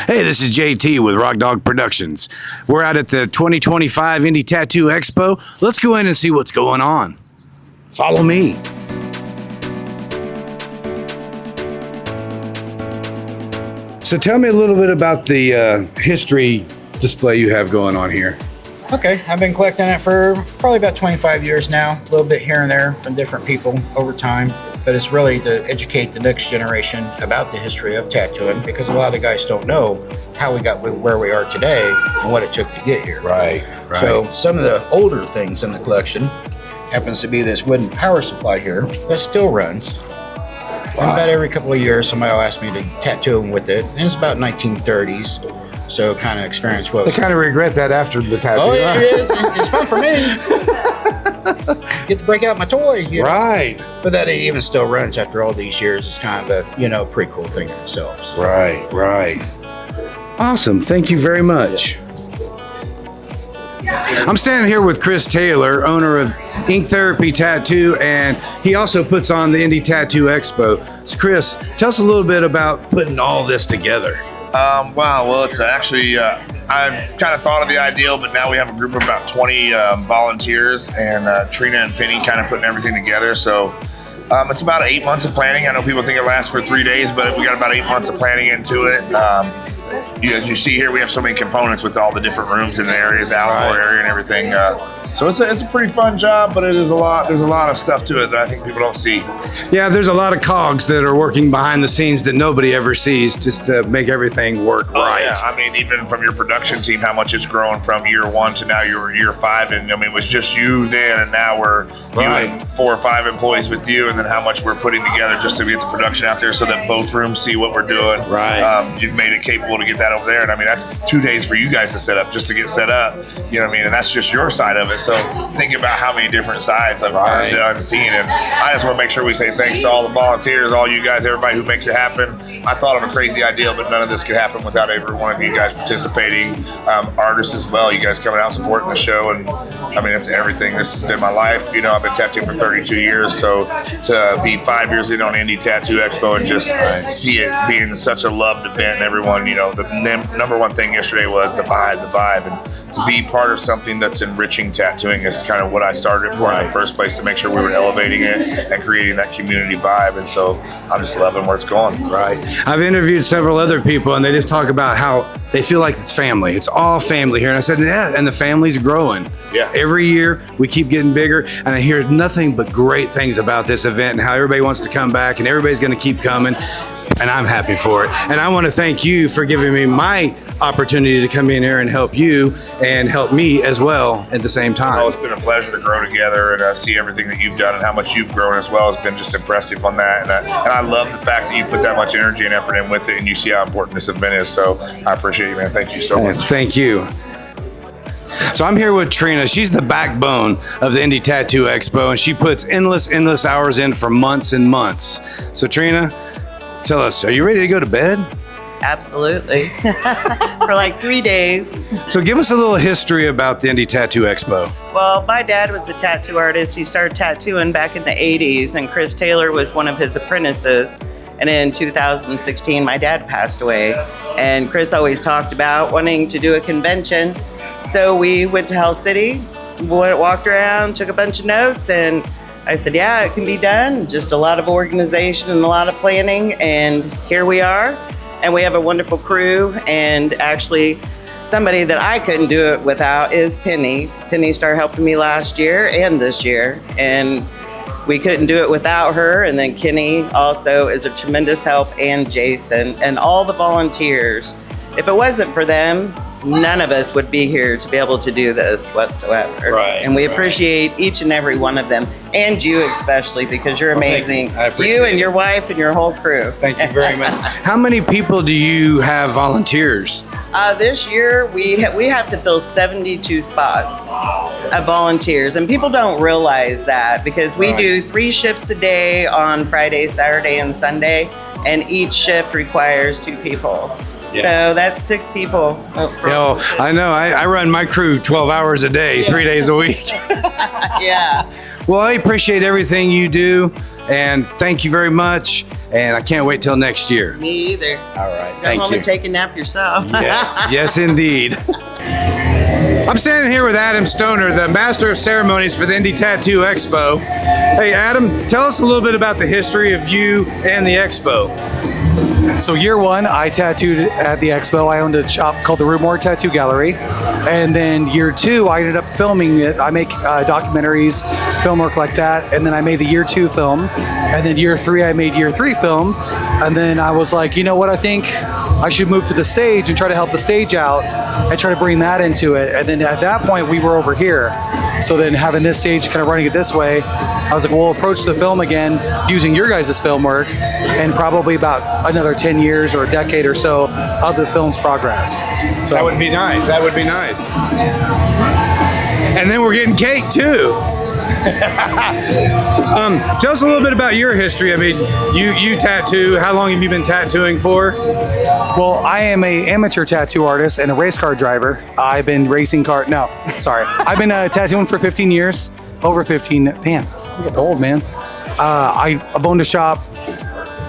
Hey, this is JT with Rock Dog Productions. We're out at the 2025 Indy Tattoo Expo. Let's go in and see what's going on. Follow me. So tell me a little bit about the history display you have going on here. Okay, I've been collecting it for probably about 25 years now, a little bit here and there from different people over time. But it's really to educate the next generation about the history of tattooing, because a lot of the guys don't know how we got where we are today and what it took to get here. Right. So some of the older things in the collection happens to be this wooden power supply here that still runs. And about every couple of years, somebody will ask me to tattoo them with it. And it's about 1930s. So kind of experience what. I kind of regret that after the tattoo. Oh, yeah, it is. It's fun for me. Get to break out my toy. You know? Right. But that it even still runs after all these years. It's kind of a, pretty cool thing in itself. So. Right. Awesome. Thank you very much. I'm standing here with Chris Taylor, owner of Ink Therapy Tattoo, and he also puts on the Indy Tattoo Expo. So Chris, tell us a little bit about putting all this together. Wow, well, it's actually, I kind of thought of the ideal, but now we have a group of about 20 volunteers, and Trina and Penny kind of putting everything together. So it's about 8 months of planning. I know people think it lasts for 3 days, but we got about 8 months of planning into it. As you see here, we have so many components with all the different rooms and the areas, outdoor area and everything. So it's a pretty fun job, but it is a lot. There's a lot of stuff to it that I think people don't see. Yeah, there's a lot of cogs that are working behind the scenes that nobody ever sees, just to make everything work right. Yeah, I mean, even from your production team, how much it's grown from year 1 to now year 5, and I mean, it was just you then, and now we're you and 4 or 5 employees with you, and then how much we're putting together just to get the production out there so that both rooms see what we're doing. Right. You've made it capable to get that over there, and I mean, that's 2 days for you guys to set up, just to get set up. You know what I mean? And that's just your side of it. So think about how many different sides I've done and seen, and I just want to make sure we say thanks to all the volunteers, all you guys, everybody who makes it happen. I thought of a crazy idea, but none of this could happen without every one of you guys participating. Artists as well, you guys coming out supporting the show, and I mean, it's everything. This has been my life. I've been tattooing for 32 years, so to be 5 years in on Indy Tattoo Expo and just see it being such a loved event, and everyone, the number one thing yesterday was the vibe, and to be part of something that's enriching tattooing is kind of what I started for in the first place, to make sure we were elevating it and creating that community vibe. And so I'm just loving where it's going. Right. I've interviewed several other people, and they just talk about how they feel like it's family. It's all family here. And I said, yeah, and the family's growing. Yeah. Every year we keep getting bigger, and I hear nothing but great things about this event and how everybody wants to come back, and everybody's going to keep coming. And I'm happy for it. And I want to thank you for giving me my opportunity to come in here and help you and help me as well at the same time. Oh, it's been a pleasure to grow together and see everything that you've done and how much you've grown as well. Has been just impressive on that. And I love the fact that you put that much energy and effort in with it, and you see how important this event is. So I appreciate you, man. Thank you so much. Thank you. So I'm here with Trina. She's the backbone of the Indy Tattoo Expo, and she puts endless hours in for months and months. So Trina, tell us, are you ready to go to bed? Absolutely. For like 3 days. So give us a little history about the Indy Tattoo Expo. Well, my dad was a tattoo artist. He started tattooing back in the 80s, and Chris Taylor was one of his apprentices. And in 2016, my dad passed away. And Chris always talked about wanting to do a convention. So we went to Hell City, walked around, took a bunch of notes, and I said, yeah, it can be done. Just a lot of organization and a lot of planning, and here we are. And we have a wonderful crew, and actually somebody that I couldn't do it without is Penny. Penny started helping me last year and this year, and we couldn't do it without her. And then Kenny also is a tremendous help, and Jason, and all the volunteers. If it wasn't for them, none of us would be here to be able to do this whatsoever. Right. And we appreciate each and every one of them, and you especially, because you're amazing. I appreciate you and your wife and your whole crew. Thank you very much. How many people do you have volunteers? This year, we have to fill 72 spots of volunteers. And people don't realize that, because we do 3 shifts a day on Friday, Saturday, and Sunday. And each shift requires 2 people. Yeah. So that's 6 people. I know. I run my crew 12 hours a day, 3 days a week. Yeah. Well, I appreciate everything you do, and thank you very much. and I can't wait till next year. Me either. All right, Go thank home you. and take a nap yourself. Yes, yes, indeed. I'm standing here with Adam Stoner, the Master of Ceremonies for the Indy Tattoo Expo. Hey, Adam, tell us a little bit about the history of you and the Expo. So year one, I tattooed at the Expo. I owned a shop called the Rumor Tattoo Gallery. And then year two, I ended up filming it. I make documentaries, film work like that. And then I made the year two film. And then year three, I made year three film. And then I was like, you know what, I think I should move to the stage and try to help the stage out and try to bring that into it. And then at that point, we were over here. So then having this stage kind of running it this way, I was like, well, we'll approach the film again using your guys' film work, and probably about another 10 years or a decade or so of the film's progress. So That would be nice. That would be nice. And then we're getting cake too. Tell us a little bit about your history. I mean, you tattoo. How long have you been tattooing for? Well, I am a amateur tattoo artist and a race car driver. I've been I've been tattooing for 15 years, over 15. Damn, I'm getting old, man. I've owned a shop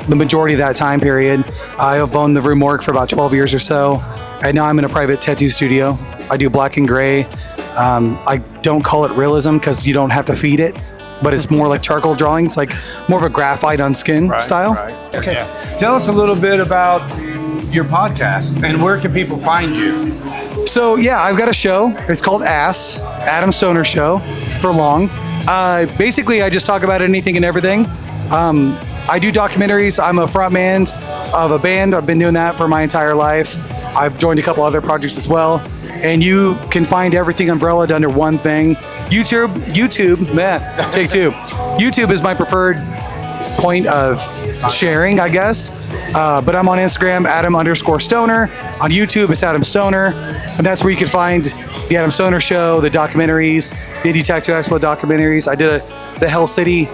the majority of that time period. I've owned the room work for about 12 years or so. And now I'm in a private tattoo studio. I do black and gray. I don't call it realism because you don't have to feed it, but it's more like charcoal drawings, like more of a graphite on skin style. Right. Okay. Tell us a little bit about your podcast and where can people find you? So yeah, I've got a show. It's called Adam Stoner Show for long. Basically, I just talk about anything and everything. I do documentaries. I'm a frontman of a band. I've been doing that for my entire life. I've joined a couple other projects as well. And you can find everything umbrellaed under one thing. YouTube, man, take two. YouTube is my preferred point of sharing, I guess. But I'm on Instagram, Adam_Stoner. On YouTube, it's Adam Stoner. And that's where you can find the Adam Stoner Show, the documentaries, the Indy Tattoo Expo documentaries. I did the Hell City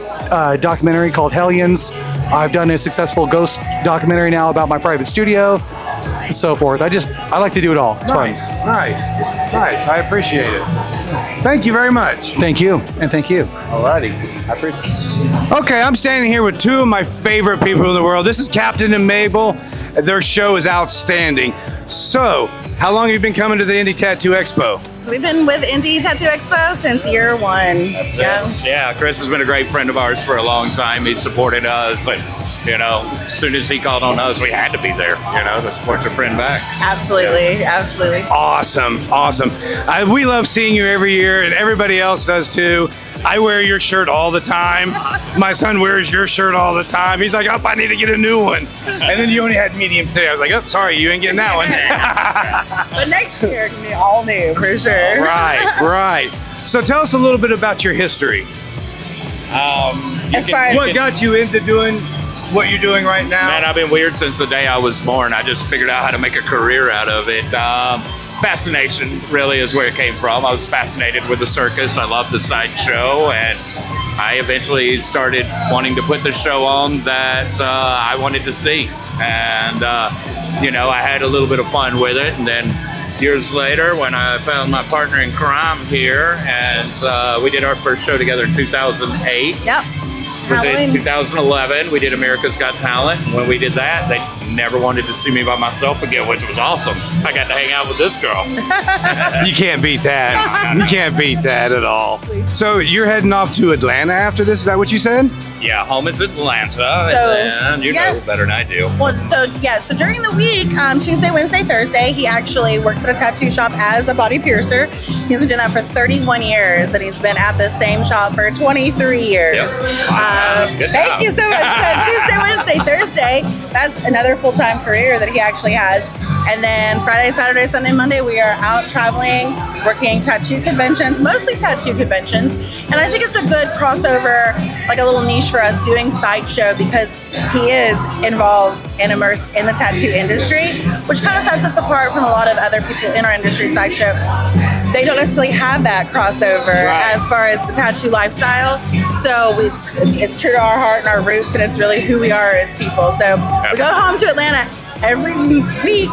documentary called Hellions. I've done a successful ghost documentary now about my private studio, and so forth. I like to do it all. It's Nice. I appreciate it. Thank you very much. Thank you, and thank you. Alrighty, I appreciate it. Okay, I'm standing here with two of my favorite people in the world. This is Captain and Mabel. Their show is outstanding. So, how long have you been coming to the Indy Tattoo Expo? We've been with Indy Tattoo Expo since year one. Yeah, Chris has been a great friend of ours for a long time. He supported us, and as soon as he called on us, we had to be there, to support your friend back. Absolutely. Awesome. We love seeing you every year, and everybody else does too. I wear your shirt all the time. My son wears your shirt all the time. He's like, oh, I need to get a new one. And then you only had mediums today. I was like, oh, sorry, you ain't getting that one. But next year, all new for sure. Right. So tell us a little bit about your history. What got you into doing what you're doing right now? Man, I've been weird since the day I was born. I just figured out how to make a career out of it. Fascination really is where it came from. I was fascinated with the circus. I loved the sideshow, and I eventually started wanting to put the show on that I wanted to see. And, I had a little bit of fun with it. And then years later, when I found my partner in crime here, and we did our first show together in 2008. Yep. Was in 2011. We did America's Got Talent. When we did that, they never wanted to see me by myself again, which was awesome. I got to hang out with this girl. You can't beat that. You can't beat that at all. So you're heading off to Atlanta after this? Is that what you said? Yeah, home is Atlanta, and you know better than I do. Well, so during the week, Tuesday, Wednesday, Thursday, he actually works at a tattoo shop as a body piercer. He's been doing that for 31 years, and he's been at the same shop for 23 years. Yep. Thank you so much. So Tuesday, Wednesday, Thursday, that's another full-time career that he actually has. And then Friday, Saturday, Sunday, Monday, we are out traveling, working tattoo conventions, mostly tattoo conventions. And I think it's a good crossover, like a little niche for us doing sideshow, because he is involved and immersed in the tattoo industry, which kind of sets us apart from a lot of other people in our industry. Sideshow, they don't necessarily have that crossover as far as the tattoo lifestyle. So it's true to our heart and our roots, and it's really who we are as people. So we go home to Atlanta every week.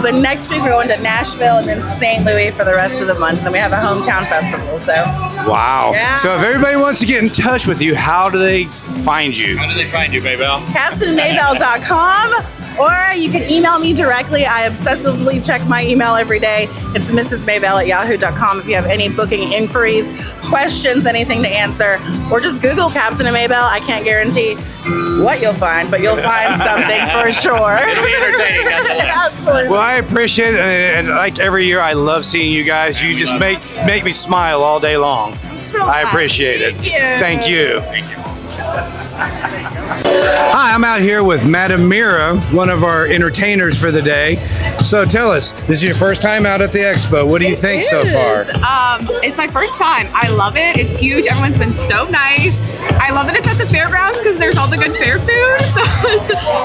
But next week we're going to Nashville and then St. Louis for the rest of the month. Then we have a hometown festival. So Wow. Yeah. So if everybody wants to get in touch with you, how do they find you? How do they find you, Maybell? CaptainMaybell.com, or you can email me directly. I obsessively check my email every day. It's mrsmaybell@yahoo.com if you have any booking inquiries, questions, anything to answer, or just Google Captain and Maybell. I can't guarantee what you'll find, but you'll find something for sure. It'll be entertaining nonetheless. Absolutely. Well, I appreciate it, and like every year, I love seeing you guys. You just make me smile all day long. So I happy. appreciate it. Thank you. Thank you. Hi, I'm out here with Madam Mira, one of our entertainers for the day. So tell us, this is your first time out at the Expo. What do you think so far? It's my first time. I love it. It's huge. Everyone's been so nice. I love that it's at the fairgrounds because there's all the good fair food. So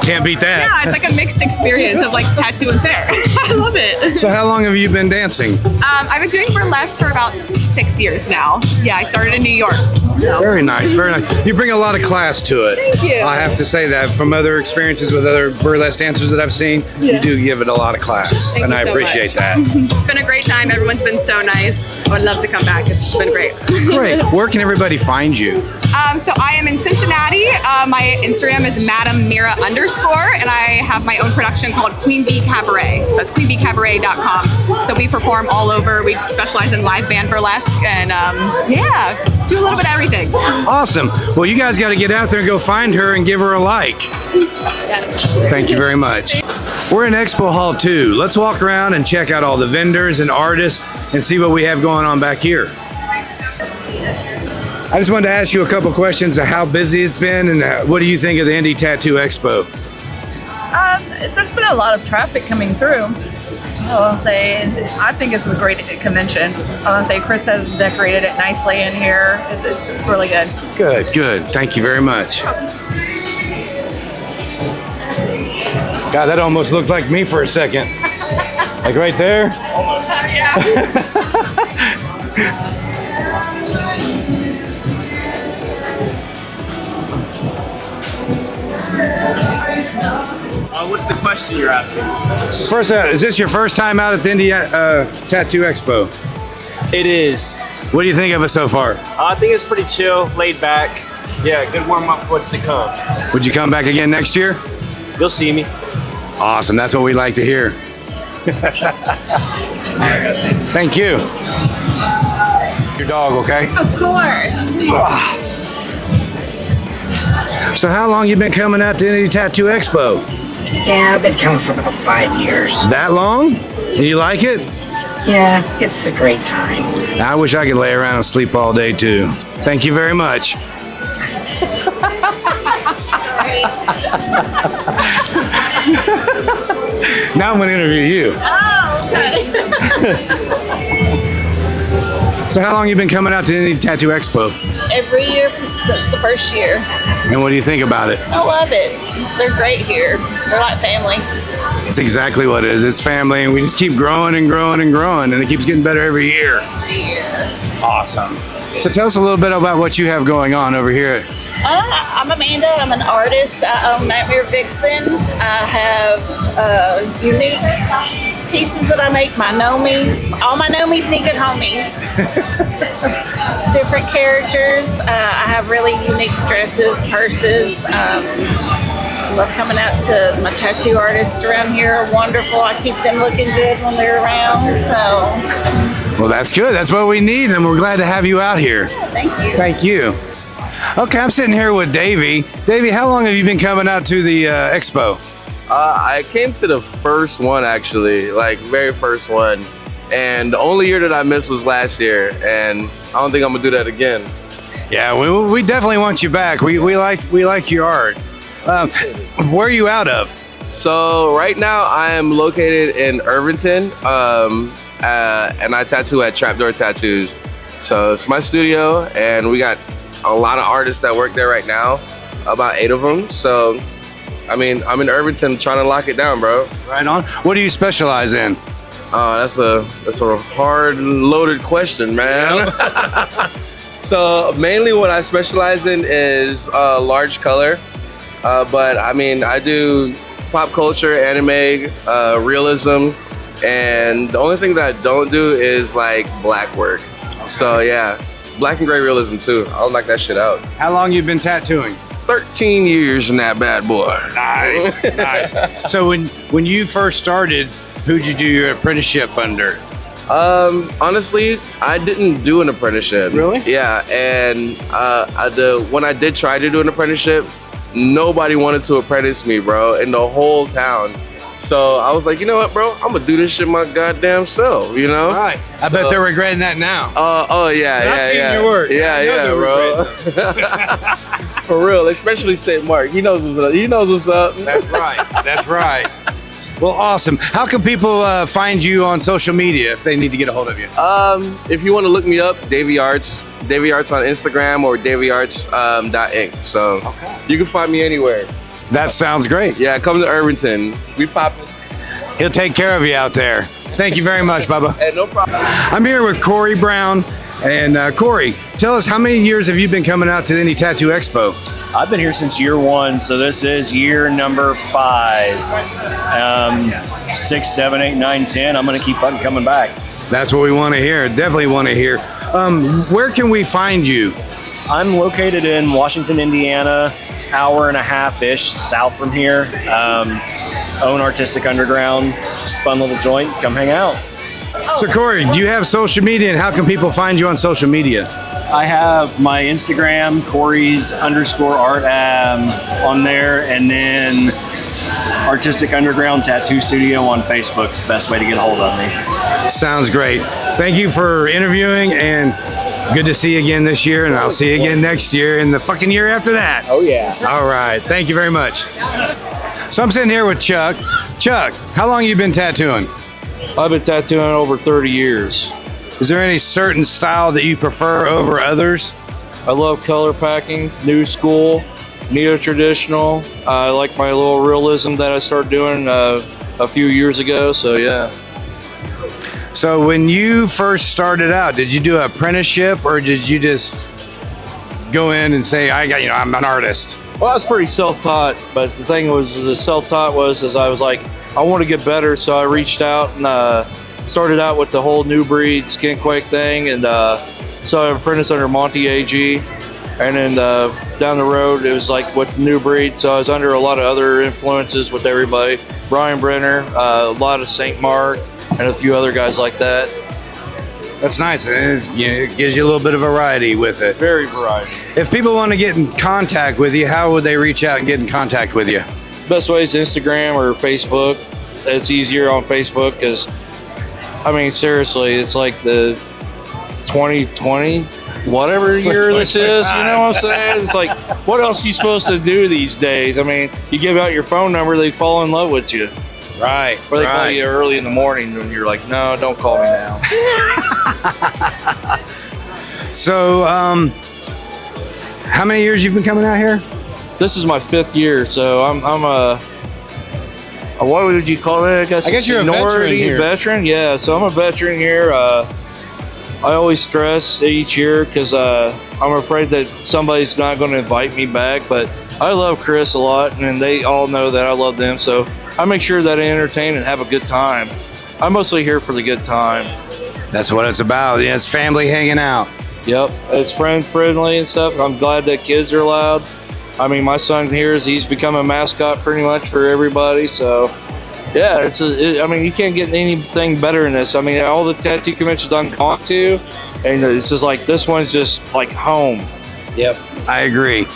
Can't beat that. yeah, it's like a mixed experience of like tattoo and fair. I love it. So how long have you been dancing? I've been doing burlesque for about 6 years now. Yeah, I started in New York. So. Very nice, very nice. You bring a lot of class to it. Thank you. I have to say that from other experiences with other burlesque dancers that I've seen, you do give it a lot of class, Thank and you I so appreciate much. that. It's been a great time. Everyone's been so nice. I would love to come back. It's been great. Great. Where can everybody find you? So I am in Cincinnati. My Instagram is Madam Mira _, and I have my own production called Queen Bee Cabaret. So that's queenbeecabaret.com. So we perform all over. We specialize in live band burlesque, and yeah, do a little bit of everything. Awesome. Well, you guys got to get out there and go find her and give her a like. Thank you very much. We're in Expo Hall 2. Let's walk around and check out all the vendors and artists and see what we have going on back here. I just wanted to ask you a couple questions of how busy it's been and what do you think of the Indy Tattoo Expo? There's been a lot of traffic coming through. I'll say, I think it's a great convention. I'll say Chris has decorated it nicely in here. It's really good. Good, good. Thank you very much. God, that almost looked like me for a second. Like right there? What's the question you're asking? First, is this your first time out at the Indy Tattoo Expo? It is. What do you think of it so far? I think it's pretty chill, laid back. Yeah, good warm up for what's to come. Would you come back again next year? You'll see me. Awesome, that's what we like to hear. Thank you. Your dog, okay? Of course. So how long you been coming out to Indy Tattoo Expo? Yeah, I've been coming for about 5 years. That long? And you like it? Yeah, it's a great time. I wish I could lay around and sleep all day too. Thank you very much. Now I'm gonna interview you. Oh, okay. So how long you been coming out to Indy Tattoo Expo? Every year since the first year. And what do you think about it? I love it. They're great here. They're like family. It's exactly what it is. It's family, and we just keep growing and growing and growing, and it keeps getting better every year. Awesome. So tell us a little bit about what you have going on over here. I'm Amanda. I'm an artist. I own Nightmare Vixen. I have unique pieces that I make. My nomies. All my nomies need good homies. Different characters. I have really unique dresses, purses. I love coming out to my tattoo artists around here. Are wonderful. I keep them looking good when they're around. So. Well, that's good. That's what we need, and we're glad to have you out here. Thank you. Thank you. Okay, I'm sitting here with Davey. Davey, how long have you been coming out to the Expo? I came to the first one, actually, like very first one. And the only year that I missed was last year, and I don't think I'm gonna do that again. Yeah, we definitely want you back. We like your art. Where are you out of? So right now I am located in Irvington, and I tattoo at Trapdoor Tattoos. So it's my studio, and we got a lot of artists that work there right now, about 8 of them. So, I mean, I'm in Irvington trying to lock it down, bro. Right on. What do you specialize in? That's a hard loaded question, man. So mainly what I specialize in is large color, but I mean I do pop culture, anime, realism, and the only thing that I don't do is like black work. So yeah, black and gray realism too. I'll knock that shit out. How long you been tattooing? 13 years in that bad boy. Nice, nice. So when you first started, who'd you do your apprenticeship under? Honestly, I didn't do an apprenticeship. Really? Yeah, and when I did try to do an apprenticeship, nobody wanted to apprentice me, bro, in the whole town. So I was like, you know what, bro? I'm gonna do this shit my goddamn self, you know? Right. I bet they're regretting that now. Oh yeah, I've seen your work. Yeah, bro. For real, especially St. Mark. He knows what's up. He knows what's up. That's right. That's right. Well, awesome. How can people find you on social media if they need to get a hold of you? If you want to look me up, Davey Arts on Instagram or davyarts.inc. So you can find me anywhere. That sounds great. Yeah, come to Irvington. We poppin'. He'll take care of you out there. Thank you very much, Bubba. Hey, no problem. I'm here with Corey Brown. And Corey, tell us, how many years have you been coming out to the Indy Tattoo Expo? I've been here since year 1, so this is year number 5. 6, 7, 8, 9, 10. I'm going to keep on coming back. That's what we want to hear. Definitely want to hear. Where can we find you? I'm located in Washington, Indiana, hour and a half-ish south from here. Own Artistic Underground. Just a fun little joint. Come hang out. So Corey, do you have social media, and how can people find you on social media? I have my Instagram, Corey's_art on there, and then Artistic Underground Tattoo Studio on Facebook is the best way to get a hold of me. Sounds great. Thank you for interviewing, and good to see you again this year, and I'll see you again next year and the fucking year after that. Oh yeah. All right. Thank you very much. So I'm sitting here with Chuck. Chuck, how long have you been tattooing? I've been tattooing over 30 years. Is there any certain style that you prefer over others? I love color packing, new school, neo-traditional. I like my little realism that I started doing a few years ago, so yeah. So when you first started out, did you do an apprenticeship, or did you just go in and say, I'm an artist? Well, I was pretty self-taught, but the thing was, the self-taught was, I was like, I want to get better, so I reached out and started out with the whole new breed skin quake thing, and so I apprenticed under Monty AG, and then down the road it was like with the new breed, so I was under a lot of other influences with everybody. Brian Brenner, a lot of St. Mark, and a few other guys like that. That's nice. It gives you a little bit of variety with it. Very variety. If people want to get in contact with you, how would they reach out and get in contact with you? Best way is Instagram or Facebook. It's easier on Facebook because, I mean, seriously, it's like the 2020, whatever year this is, you know what I'm saying? It's like, what else are you supposed to do these days? I mean, you give out your phone number, they fall in love with you. Right. Or they call you early in the morning and you're like, no, don't call me now. So, how many years you've been coming out here? This is my 5th year, so I'm a what would you call it? I guess you're a veteran here. Veteran, yeah. So I'm a veteran here. I always stress each year because I'm afraid that somebody's not going to invite me back. But I love Chris a lot, and they all know that I love them. So I make sure that I entertain and have a good time. I'm mostly here for the good time. That's what it's about. Yeah, it's family hanging out. Yep, it's friendly and stuff. I'm glad that kids are allowed. I mean, my son here he's become a mascot pretty much for everybody. So, yeah, I mean, you can't get anything better than this. I mean, all the tattoo conventions I've gone to, and it's just like this one's just like home. Yep, I agree.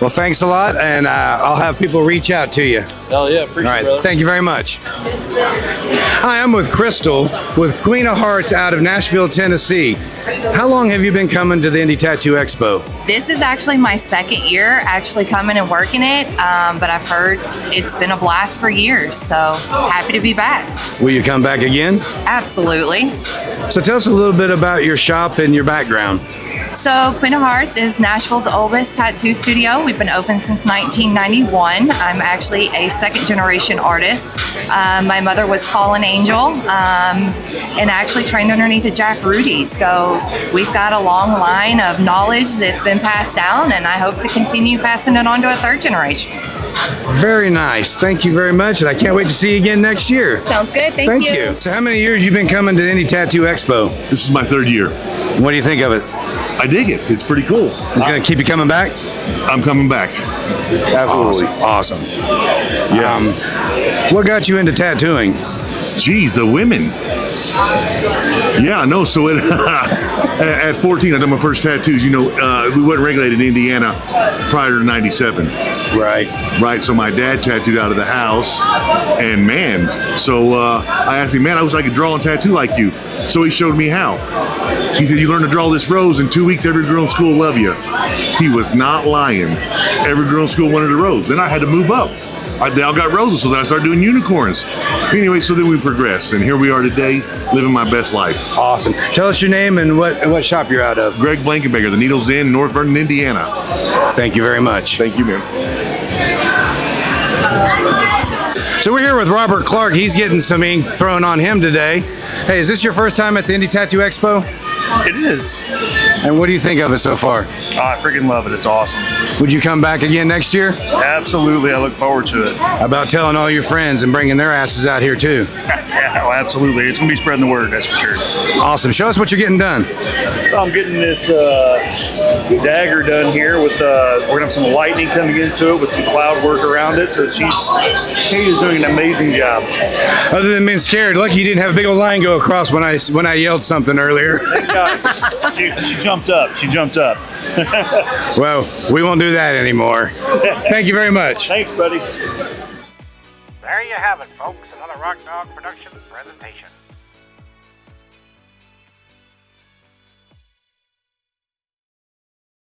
Well, thanks a lot, and I'll have people reach out to you. Oh yeah, appreciate it. All right, brother. thank you very much. Hi, I'm with Crystal with Queen of Hearts out of Nashville, Tennessee. How long have you been coming to the Indy Tattoo Expo? This is actually my 2nd year actually coming and working it, but I've heard it's been a blast for years, so happy to be back. Will you come back again? Absolutely. So tell us a little bit about your shop and your background. So Queen of Hearts is Nashville's oldest tattoo studio. We've been open since 1991. I'm actually a 2nd-generation artist. My mother was Fallen Angel and actually trained underneath a Jack Rudy. So we've got a long line of knowledge that's been passed down, and I hope to continue passing it on to a 3rd generation. Very nice. Thank you very much, and I can't wait to see you again next year. Sounds good. Thank you. So how many years you been coming to the Indy Tattoo Expo? This is my 3rd year. What do you think of it? I dig it. It's pretty cool. It's going to keep you coming back? I'm coming back. Absolutely. Awesome. Yeah. What got you into tattooing? Geez, the women. Yeah, no. So at 14, I done my first tattoos. You know, we wasn't regulated in Indiana prior to '97. Right. So my dad tattooed out of the house, and man, so I asked him, man, I wish I could draw and tattoo like you. So he showed me how. He said, you learn to draw this rose in 2 weeks, every girl in school will love you. He was not lying. Every girl in school wanted a rose. Then I had to move up. They all got roses, so then I started doing unicorns. Anyway, so then we progressed, and here we are today, living my best life. Awesome. Tell us your name and what shop you're out of. Greg Blankenbaker, the Needles Den, North Vernon, Indiana. Thank you very much. Thank you, man. So we're here with Robert Clark. He's getting some ink thrown on him today. Hey, is this your first time at the Indy Tattoo Expo? It is. And what do you think of it so far? Oh, I freaking love it. It's awesome. Would you come back again next year? Absolutely. I look forward to it. How about telling all your friends and bringing their asses out here too? Yeah, oh, absolutely. It's going to be spreading the word, that's for sure. Awesome. Show us what you're getting done. I'm getting this dagger done here with, we're going to have some lightning coming into it with some cloud work around it. So Katie's doing an amazing job. Other than being scared, lucky you didn't have a big old line go across when I yelled something earlier. Thank God. She jumped up. She jumped up. Well, we won't do that anymore. Thank you very much. Thanks, buddy. There you have it, folks. Another Rock Dog Productions presentation.